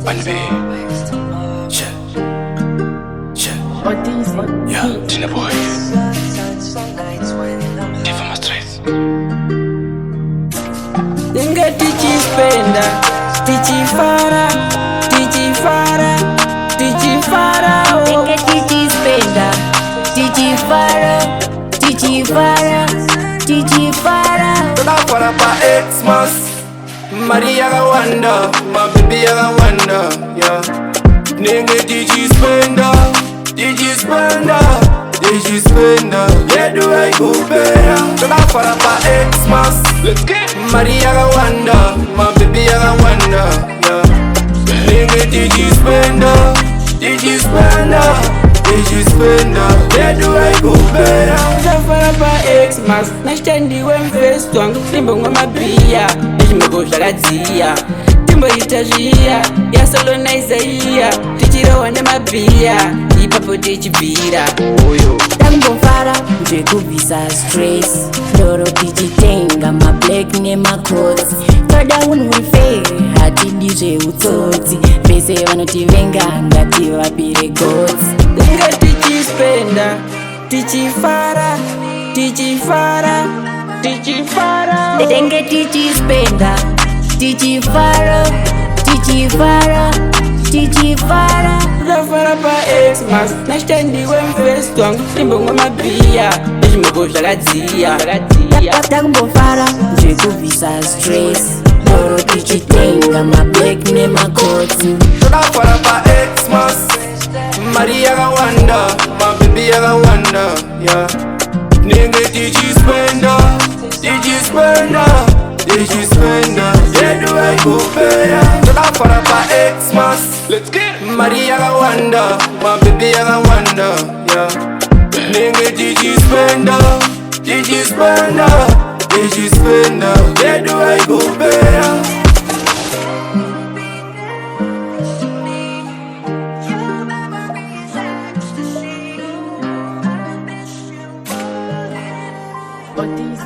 Anie. Yeah, Tina boy. Give him a stress. Denga tichipenda, tichifara, tichifara, tichifara. Denga tichispenda, tichifara, tichifara, tichifara. Para pa Xmas, Maria ga wonder, my baby ga wonder, yeah. Nigga tichispenda, tichispenda, yeah do I go better? Para pa Xmas, Let's get Maria ga wonder, my baby ga wonder, yeah. Nigga tichispenda, yeah do I go better? Zafara pa Xmas, nashtandiwe mfesto wangu timbo ngoma bia, nishimego shagadzia, timbo itazia, ya solo na Isaia, tichiro ne mabia, ipapo tichibira. Tangbofara, njekuvisa stress. Ndoro tichitenga, ma black ne ma coats. Toda unulfe, hati dije utsotsi. Vese vanotivenga, ngati vapire goats. Denga tichispenda, tichifara, tichifara, tichifara. Denga tichispenda, tichifara, tichifara, tichifara. Zafara pa Xmas, nashtandiwe mfesto wangu timbo ngoma bia, nishimego shagadzia. Tangbofara, njekuvisa stress. Ndoro tichitenga, ma black ne ma coats. Para pa Xmas, Maria ga wonder, my baby ga wonder, yeah. Nigga tichispenda, yeah do I go better? Para pa Xmas, let's get Maria ga wonder, my baby ga wonder, yeah. Nigga tichispenda, yeah do I go better? What is